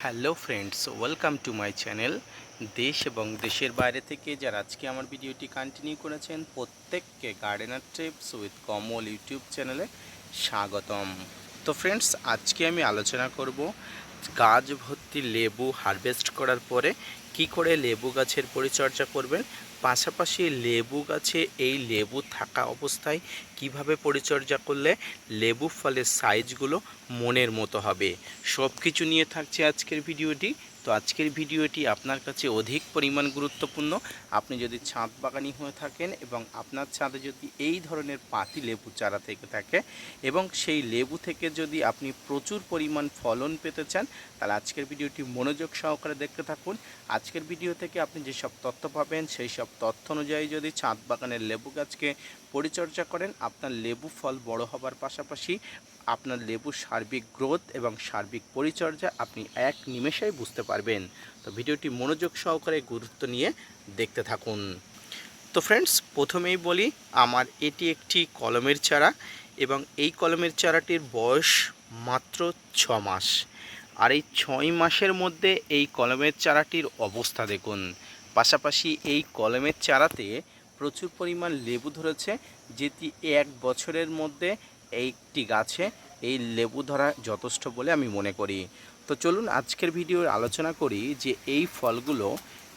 Hello friends, welcome to my channel. দেশ এবং দেশের বাইরে থেকে যারা আজকে আমার ভিডিওটি কন্টিনিউ করেছেন প্রত্যেককে gardener TRIPS with Kamal YouTube চ্যানেলে স্বাগতম। তো ফ্রেন্ডস, আজকে আমি আলোচনা করব গাছ ভর্তি লেবু হারভেস্ট করার পরে কি করে লেবু গাছের পরিচর্যা করবেন, পাশাপাশি লেবু গাছে এই লেবু থাকা অবস্থায় কিভাবে পরিচর্যা করলে লেবু ফলের সাইজগুলো মনের মতো হবে। সব কিছু নিয়ে থাকছে আজকের ভিডিওটি। তো আজকের ভিডিওটি আপনার কাছে অধিক পরিমাণ গুরুত্বপূর্ণ। আপনি যদি ছাদ বাগানি হয়ে থাকেন এবং আপনার ছাদে যদি এই ধরনের পাতি লেবু চারা থেকে থাকে এবং সেই লেবু থেকে যদি আপনি প্রচুর পরিমাণ ফলন পেতে চান, তাহলে আজকের ভিডিওটি মনোযোগ সহকারে দেখতে থাকুন। আজকের ভিডিও থেকে আপনি যেসব তথ্য পাবেন সেই সব তথ্য অনুযায়ী যদি ছাদ বাগানের লেবু গাছকে পরিচর্যা করেন, আপনার লেবু ফল বড় হবার পাশাপাশি আপনার লেবুর সার্বিক গ্রোথ এবং সার্বিক পরিচর্যা আপনি এক নিমেষেই বুঝতে পারবেন। তো ভিডিওটি মনোযোগ সহকারে গুরুত্ব নিয়ে দেখতে থাকুন। তো ফ্রেন্ডস, প্রথমেই বলি, আমার এটি একটি কলমের চারা এবং এই কলমের চারাটির বয়স মাত্র 6 মাস। আর এই 6 মাসের মধ্যে এই কলমের চারাটির অবস্থা দেখুন। পাশাপাশি এই কলমের চারাতে প্রচুর পরিমাণ লেবু ধরেছে, যেটি 1 বছরের মধ্যে একটি গাছে এই লেবু ধরা যথেষ্ট বলে আমি মনে করি। তো চলুন আজকের ভিডিওর আলোচনা করি যে এই ফলগুলো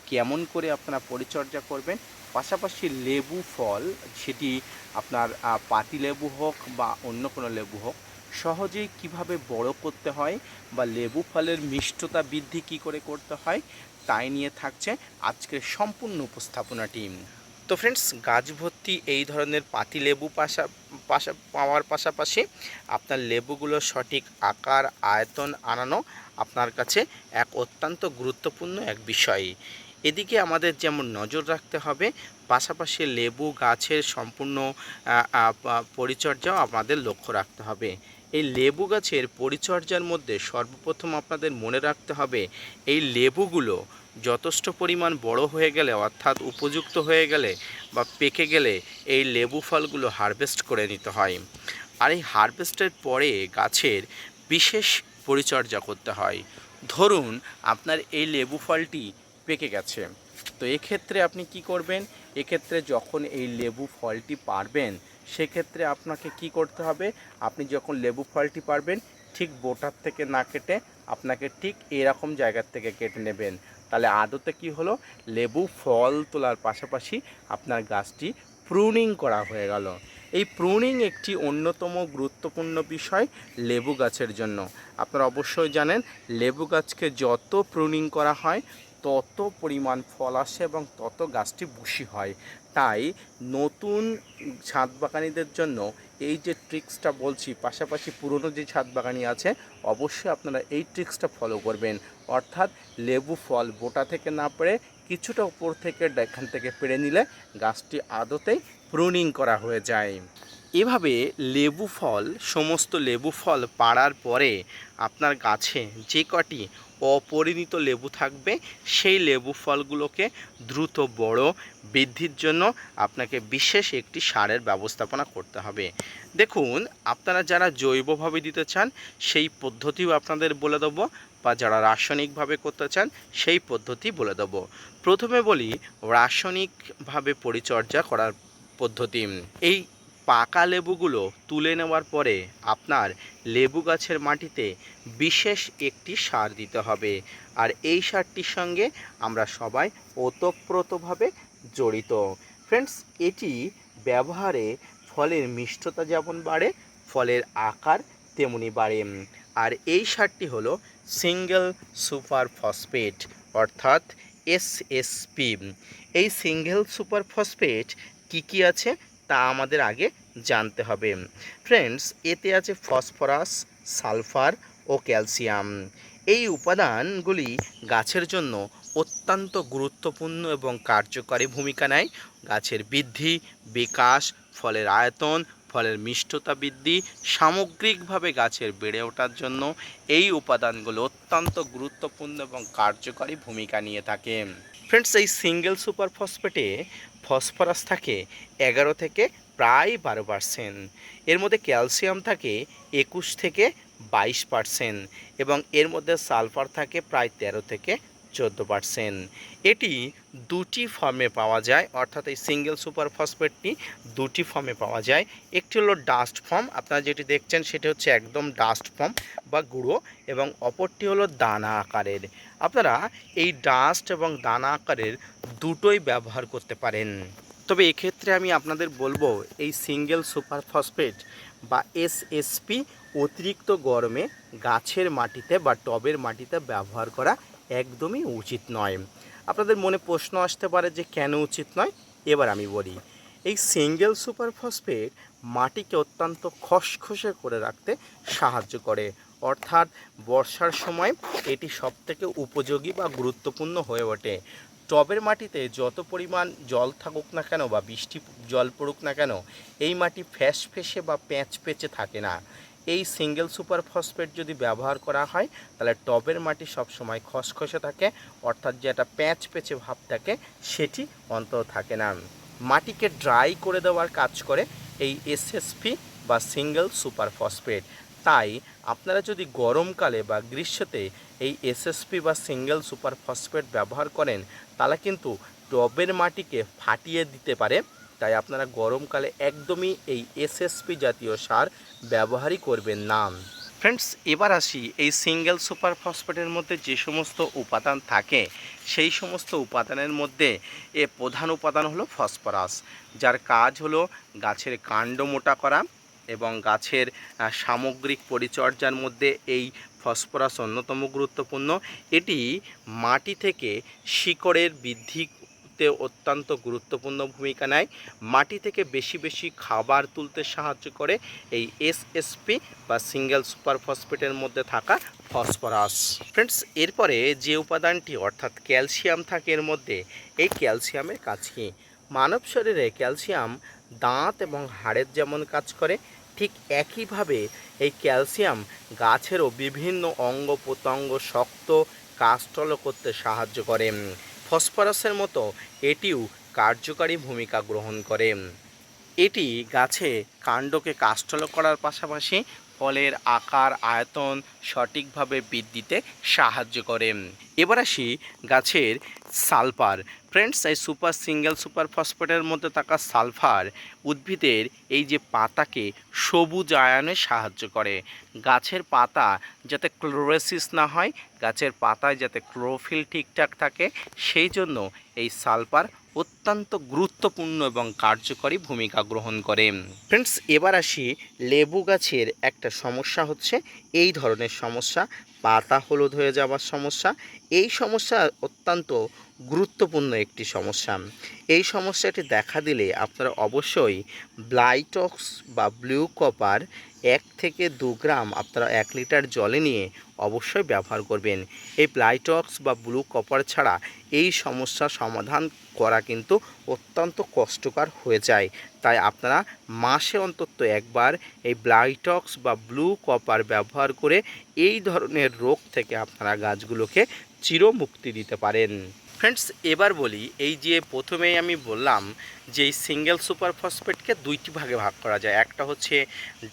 কেমন করে আপনারা পরিচর্যা করবেন, পাশাপাশি লেবু ফল, সেটি আপনার পাতি লেবু হোক বা অন্য কোনো লেবু হোক, সহজেই কিভাবে বড় করতে হয় বা লেবু ফলের মিষ্টতা বৃদ্ধি কী করে করতে হয়, তাই নিয়ে থাকছে আজকের সম্পূর্ণ উপস্থাপনাটি। তো ফ্রেন্ডস, গাছ ভর্তি এই ধরনের পাতি লেবু পাওয়ার পাশাপাশি আপনার লেবুগুলো সঠিক আকার আয়তন আনানো আপনার কাছে এক অত্যন্ত গুরুত্বপূর্ণ এক বিষয়। এদিকে আমাদের যেমন নজর রাখতে হবে, পাশাপাশি লেবু গাছের সম্পূর্ণ পরিচর্যাও আমাদের লক্ষ্য রাখতে হবে। এই লেবু গাছের পরিচর্যার মধ্যে সর্বপ্রথম আপনাদের মনে রাখতে হবে, এই লেবুগুলো যথেষ্ট পরিমাণ বড় হয়ে গেলে, অর্থাৎ উপযুক্ত হয়ে গেলে বা পেকে গেলে এই লেবু ফলগুলো হারভেস্ট করে নিতে হয়। আর এই হারভেস্টের পরে গাছের বিশেষ পরিচর্যা করতে হয়। ধরুন আপনার এই লেবু ফলটি পেকে গেছে, তো এক্ষেত্রে আপনি কি করবেন? এক্ষেত্রে যখন এই লেবু ফলটি পারবেন, সেক্ষেত্রে আপনাকে কি করতে হবে? আপনি যখন লেবু ফলটি পারবেন, ঠিক বোটার থেকে না কেটে আপনাকে ঠিক এরকম জায়গার থেকে কেটে নেবেন। তাহলে আদতে কি হলো, লেবু ফল তোলার পাশাপাশি আপনার গাছটি প্রুনিং করা হয়ে গেল। এই প্রুনিং একটি অন্যতম গুরুত্বপূর্ণ বিষয় লেবু গাছের জন্য। আপনারা অবশ্যই জানেন, লেবু গাছকে যত প্রুনিং করা হয় তত পরিমাণ ফল আসে এবং তত গাছটি বুশি হয়। তাই নতুন ছাদ বাগানীদের জন্য এই যে ট্রিক্সটা বলছি, পাশাপাশি পুরনো যে ছাদ বাগানি আছে অবশ্যই আপনারা এই ট্রিক্সটা ফলো করবেন। অর্থাৎ লেবু ফল বোটা থেকে না পেড়ে কিছুটা উপর থেকে এখান থেকে পেড়ে নিলে গাছটি আদতেই প্রুনিং করা হয়ে যায়। এভাবে সমস্ত লেবু ফল পাড়ার পরে আপনার গাছে যে কটি অপরিণত লেবু থাকবে, সেই লেবু ফলগুলোকে দ্রুত বড় বৃদ্ধির জন্য আপনাকে বিশেষ একটি সারের ব্যবস্থাপনা করতে হবে। দেখুন, আপনারা যারা জৈবভাবে দিতে চান সেই পদ্ধতিও আপনাদের বলে দেবো, বা যারা রাসায়নিকভাবে করতে চান সেই পদ্ধতি বলে দেবো। প্রথমে বলি রাসায়নিকভাবে পরিচর্যা করার পদ্ধতি। এই পাকা লেবুগুলো তুলে নেওয়ার পরে আপনার লেবু গাছের মাটিতে বিশেষ একটি সার দিতে হবে। আর এই সারটির সঙ্গে আমরা সবাই ওতপ্রোতভাবে জড়িত। ফ্রেন্ডস, এটি ব্যবহারে ফলের মিষ্টতা যেমন বাড়ে, ফলের আকার তেমনি বাড়ে। আর এই সারটি হলো সিঙ্গেল সুপার ফসফেট, অর্থাৎ এসএসপি। এই সিঙ্গেল সুপার ফসফেট কী আছে তা আমাদের আগে জানতে হবে। ফ্রেন্ডস, এতে আছে ফসফরাস, সালফার ও ক্যালসিয়াম। এই উপাদানগুলি গাছের জন্য অত্যন্ত গুরুত্বপূর্ণ এবং কার্যকরী ভূমিকা নেয় গাছের বৃদ্ধি, বিকাশ, ফলের আয়তন, ফলের মিষ্টতা বৃদ্ধি, সামগ্রিকভাবে গাছের বেড়ে ওঠার জন্য এই উপাদানগুলো অত্যন্ত গুরুত্বপূর্ণ এবং কার্যকরী ভূমিকা নিয়ে থাকে। ফ্রেন্ডস, এই সিঙ্গেল সুপার ফসফেটে ফসফরাস থাকে 11 থেকে প্রায় 12%। এর মধ্যে ক্যালসিয়াম থাকে 21 থেকে 22% এবং এর মধ্যে সালফার থাকে প্রায় 13 থেকে 14%। এটি দুটি ফর্মে পাওয়া যায়, অর্থাৎ এই সিঙ্গেল সুপার ফসফেটটি দুটি ফর্মে পাওয়া যায়। একটি হলো ডাস্ট ফর্ম, আপনারা যেটি দেখছেন সেটি হচ্ছে একদম ডাস্ট ফর্ম বা গুঁড়ো, এবং অপরটি হলো দানা আকারের। আপনারা এই ডাস্ট এবং দানা আকারের দুটোই ব্যবহার করতে পারেন। তবে এক্ষেত্রে আমি আপনাদের বলবো এই সিঙ্গেল সুপার ফসফেট বা এসএসপি অতিরিক্ত গরমে গাছের মাটিতে বা টবের মাটিতে ব্যবহার করা একদমই উচিত নয়। আপনাদের মনে প্রশ্ন আসতে পারে যে কেন উচিত নয়, এবার আমি বলি। এই সিঙ্গেল সুপার ফসফেট মাটিকে অত্যন্ত খসখসে করে রাখতে সাহায্য করে, অর্থাৎ বর্ষার সময় এটি সবথেকে উপযোগী বা গুরুত্বপূর্ণ হয়ে ওঠে। টবের মাটিতে যত পরিমাণ জল থাকুক না কেন বা বৃষ্টি জল পড়ুক না কেন, এই মাটি ফ্যাসে বা প্যাঁচে থাকে না। এই সিঙ্গেল সুপার ফসফেট যদি ব্যবহার করা হয় তাহলে টবের মাটি সবসময় খসখসে থাকে, অর্থাৎ যেটা প্যাঁচে ভাব থাকে সেটি অন্তত থাকে না। মাটিকে ড্রাই করে দেওয়ার কাজ করে এই এসএসপি বা সিঙ্গেল সুপার ফসফেট। তাই আপনারা যদি গরমকালে বা গ্রীষ্মতে এই এসএসপি বা সিঙ্গেল সুপার ফসফেট ব্যবহার করেন তাহলে কিন্তু টবের মাটিকে ফাটিয়ে দিতে পারে। তাই আপনারা গরমকালে একদমই এই এসএসপি জাতীয় সার ব্যবহারই করবেন না। ফ্রেন্ডস, এবার আসি এই সিঙ্গেল সুপার ফসফেটের মধ্যে যে সমস্ত উপাদান থাকে সেই সমস্ত উপাদানের মধ্যে প্রধান উপাদান হলো ফসফরাস, যার কাজ হলো গাছের কাণ্ড মোটা করা এবং গাছের সামগ্রিক পরিচর্যার মধ্যে এই ফসফরাস অন্যতম গুরুত্বপূর্ণ। এটি মাটি থেকে শিকড়ের বৃদ্ধিতে অত্যন্ত গুরুত্বপূর্ণ ভূমিকা নেয়। মাটি থেকে বেশি বেশি খাবার তুলতে সাহায্য করে এই এসএসপি বা সিঙ্গেল সুপার ফসফেটের মধ্যে থাকা ফসফরাস। ফ্রেন্ডস, এরপরে যে উপাদানটি অর্থাৎ ক্যালসিয়াম থাকে এর মধ্যে, এই ক্যালসিয়ামের কাজ কী? মানব শরীরে ক্যালসিয়াম দাঁত এবং হাড়ের যেমন কাজ করে, ঠিক একইভাবে এই ক্যালসিয়াম গাছেরও বিভিন্ন অঙ্গ প্রত্যঙ্গ শক্ত কাজটল করতে সাহায্য করে। ফসফরাসের মতো এটিও কার্যকারী ভূমিকা গ্রহণ করে। এটি গাছে কাণ্ডকে কাষ্ঠল করার পাশাপাশি ফলের আকার আয়তন সঠিকভাবে বৃদ্ধিতে সাহায্য করে। এবার আসি গাছের সালফার। ফ্রেন্ডস, এই সিঙ্গেল সুপার ফসফেটের মধ্যে থাকা সালফার উদ্ভিদের এই যে পাতাকে সবুজায়নে সাহায্য করে। গাছের পাতা যাতে ক্লোরোসিস না হয়, গাছের পাতায় যাতে ক্লোরোফিল ঠিকঠাক থাকে, সেই জন্য এই সালফার অত্যন্ত গুরুত্বপূর্ণ এবং কার্যকরী ভূমিকা গ্রহণ করে। ফ্রেন্ডস, এবার আসি লেবু গাছের একটা সমস্যা হচ্ছে এই ধরনের সমস্যা, পাতা হলুদ হয়ে যাওয়ার সমস্যা। এই সমস্যা অত্যন্ত গুরুত্বপূর্ণ একটি সমস্যা। এই সমস্যাটি দেখা দিলে আপনারা অবশ্যই ব্লাইটক্স বা ব্লু কপার 1 থেকে 2 গ্রাম আপনারা 1 লিটার জলে নিয়ে অবশ্যই ব্যবহার করবেন। এই ব্লাইটক্স বা ব্লু কপার ছাড়া এই সমস্যা সমাধান করা কিন্তু অত্যন্ত কষ্টকর হয়ে যায়। তাই আপনারা মাসে অন্তত একবার এই ব্লাইটক্স বা ব্লু কপার ব্যবহার করে এই ধরনের রোগ থেকে আপনারা গাছগুলোকে চিরমুক্তি দিতে পারেন। ফ্রেন্ডস, এবার বলি, এই যে প্রথমেই আমি বললাম যে এই সিঙ্গেল সুপার ফসফেটকে দুইটি ভাগে ভাগ করা যায়, একটা হচ্ছে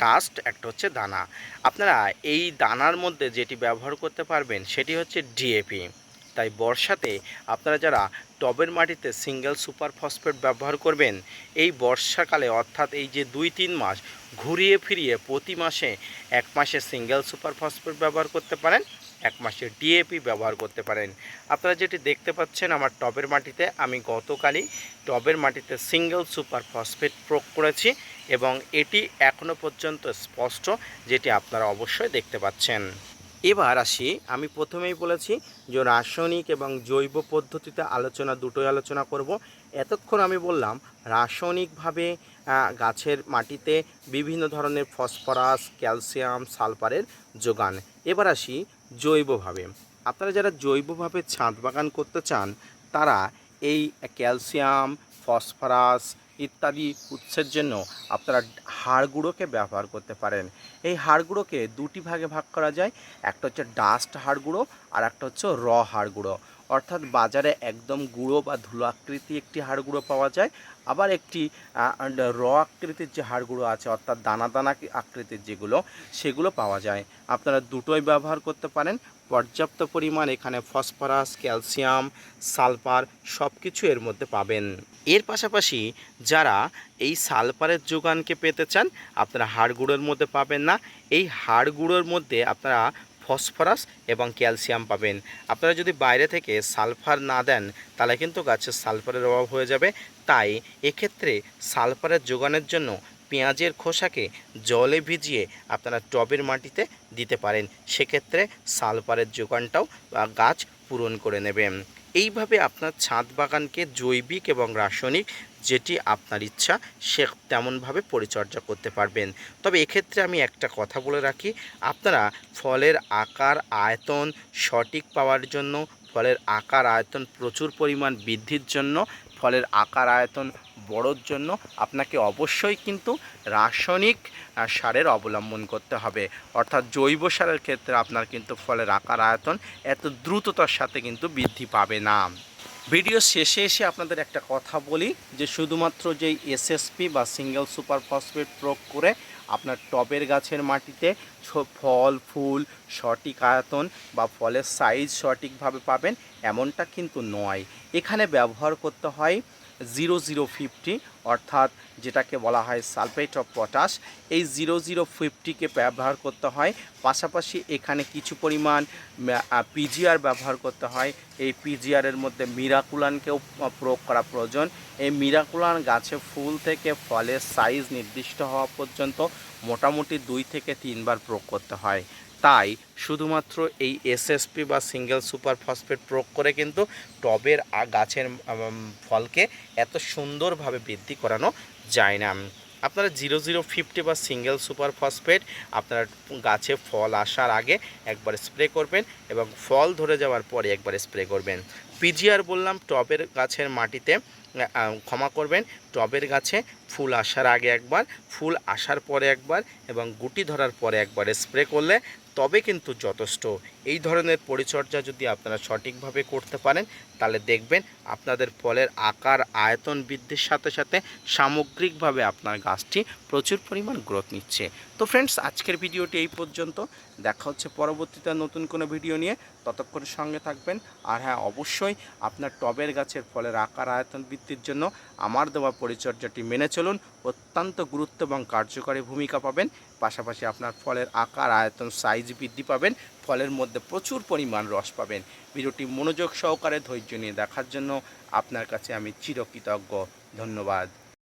ডাস্ট, একটা হচ্ছে দানা। আপনারা এই দানার মধ্যে যেটি ব্যবহার করতে পারবেন সেটি হচ্ছে ডিএপি। তাই বর্ষাতে আপনারা যারা টবের মাটিতে সিঙ্গেল সুপার ফসফেট ব্যবহার করবেন, এই বর্ষাকালে অর্থাৎ এই যে 2-3 মাস ঘুরিয়ে ফিরিয়ে প্রতি মাসে 1 মাসে সিঙ্গেল সুপার ফসফেট ব্যবহার করতে পারেন, 1 মাসে ডিএপি ব্যবহার করতে পারেন। আপনারা যেটি দেখতে পাচ্ছেন আমার টবের মাটিতে, আমি গতকালই টবের মাটিতে সিঙ্গেল সুপার ফসফেট প্রয়োগ করেছি এবং এটি এখনও পর্যন্ত স্পষ্ট, যেটি আপনারা অবশ্যই দেখতে পাচ্ছেন। এবার আসি, আমি প্রথমেই বলেছি যে রাসায়নিক এবং জৈব পদ্ধতিতে দুটোই আলোচনা করব। এতক্ষণ আমি বললাম রাসায়নিকভাবে গাছের মাটিতে বিভিন্ন ধরনের ফসফরাস, ক্যালসিয়াম, সালফারের যোগান। এবার আসি জৈবভাবে। আপনারা যারা জৈবভাবে ছাদ বাগান করতে চান তারা এই ক্যালসিয়াম, ফসফরাস, ইত্যাদি উৎসের জন্য আপনারা হাড় গুঁড়োকে ব্যবহার করতে পারেন। এই হাড় গুঁড়োকে দুটি ভাগে ভাগ করা যায়, একটা হচ্ছে ডাস্ট হাড় গুঁড়ো আর একটা হচ্ছে হাড় গুঁড়ো। অর্থাৎ বাজারে একদম গুঁড়ো বা ধুলো আকৃতি একটি হাড় গুঁড়ো পাওয়া যায়, আবার একটি আকৃতির যে হাড় গুঁড়ো আছে অর্থাৎ দানা দানা আকৃতির যেগুলো সেগুলো পাওয়া যায়। আপনারা দুটোই ব্যবহার করতে পারেন। পর্যাপ্ত পরিমাণ এখানে ফসফরাস, ক্যালসিয়াম, সালফার সব কিছু এর মধ্যে পাবেন। এর পাশাপাশি যারা এই সালফারের যোগানকে পেতে চান আপনারা হাড় গুঁড়োর মধ্যে পাবেন না, এই হাড় গুঁড়োর মধ্যে আপনারা ফসফরাস এবং ক্যালসিয়াম পাবেন। আপনারা যদি বাইরে থেকে সালফার না দেন তাহলে কিন্তু গাছের সালফারের অভাব হয়ে যাবে। তাই এক্ষেত্রে সালফারের যোগানের জন্য পেঁয়াজের খোসাকে জলে ভিজিয়ে আপনারা টবের মাটিতে দিতে পারেন, সেক্ষেত্রে সালফারের যোগানটাও গাছ পূরণ করে নেবে। এইভাবে আপনার ছাদ বাগানকে জৈবিক এবং রাসায়নিক যেটি আপনার ইচ্ছা সে তেমনভাবে পরিচর্যা করতে পারবেন। তবে এক্ষেত্রে আমি একটা কথা বলে রাখি, আপনারা ফলের আকার আয়তন সঠিক পাওয়ার জন্য, ফলের আকার আয়তন প্রচুর পরিমাণ বৃদ্ধির জন্য, ফলের আকার আয়তন বড়োর জন্য আপনাকে অবশ্যই কিন্তু রাসায়নিক সারের অবলম্বন করতে হবে। অর্থাৎ জৈব সারের ক্ষেত্রে আপনার কিন্তু ফলের আকার আয়তন এত দ্রুততার সাথে কিন্তু বৃদ্ধি পাবে না। ভিডিও শেষে এসে আপনাদের একটা কথা বলি যে শুধুমাত্র যেই এসএসপি বা সিঙ্গেল সুপার ফসফেট প্রয়োগ করে আপনার টবের গাছের মাটিতে ফল ফুল সঠিক আয়তন বা ফলের সাইজ সঠিকভাবে পাবেন এমনটা কিন্তু নয়। এখানে ব্যবহার করতে হয় 0050 অর্থাৎ যেটাকে বলা হয় সালফেট অফ পটাশ, এই 0050কে ব্যবহার করতে হয়। পাশাপাশি এখানে কিছু পরিমাণ পিজিআর ব্যবহার করতে হয়। এই পিজিআরের মধ্যে মিরাকুলানকেও প্রয়োগ করা প্রয়োজন। এই মিরাকুলান গাছে ফুল থেকে ফলের সাইজ নির্দিষ্ট হওয়া পর্যন্ত মোটামুটি 2 থেকে 3 বার প্রয়োগ করতে হয়। তাই শুধুমাত্র এই এসএসপি বা সিঙ্গেল সুপার ফসফেট প্রয়োগ করে কিন্তু টবের গাছের ফলকে এত সুন্দরভাবে বৃদ্ধি করানো যায় না। আপনারা 0050 বা সিঙ্গেল সুপার ফসফেট আপনার গাছে ফল আসার আগে একবার স্প্রে করবেন এবং ফল ধরে যাওয়ার পরে একবার স্প্রে করবেন। পিজিআর বললাম টবের গাছের মাটিতে, ক্ষমা করবেন, টবের গাছে ফুল আসার আগে একবার, ফুল আসার পরে একবার এবং গুটি ধরার পরে একবার স্প্রে করলে তবে কিন্তু যথেষ্ট। এই ধরনের পরিচর্যা যদি আপনারা সঠিকভাবে করতে পারেন তাহলে দেখবেন আপনাদের ফলের আকার আয়তন বৃদ্ধির সাথে সাথে সামগ্রিকভাবে আপনার গাছটি প্রচুর পরিমাণ গ্রোথ নিচ্ছে। তো ফ্রেন্ডস, আজকের ভিডিওটি এই পর্যন্ত। দেখা হচ্ছে পরবর্তীতে নতুন কোনো ভিডিও নিয়ে, ততক্ষণ সঙ্গে থাকবেন। আর হ্যাঁ, অবশ্যই আপনার টবের গাছের ফলের আকার আয়তন বৃদ্ধির জন্য আমার দেওয়া পরিচর্যাটি মেনে চলুন, অত্যন্ত গুরুত্ব এবং কার্যকরী ভূমিকা পাবেন। পাশাপাশি আপনার ফলের আকার আয়তন সাইজ বৃদ্ধি পাবেন, ফলের মধ্যে প্রচুর পরিমাণ রস পাবেন। ভিডিওটি মনোযোগ সহকারে ধৈর্য নিয়ে দেখার জন্য আপনার কাছে আমি চিরকৃতজ্ঞ। ধন্যবাদ।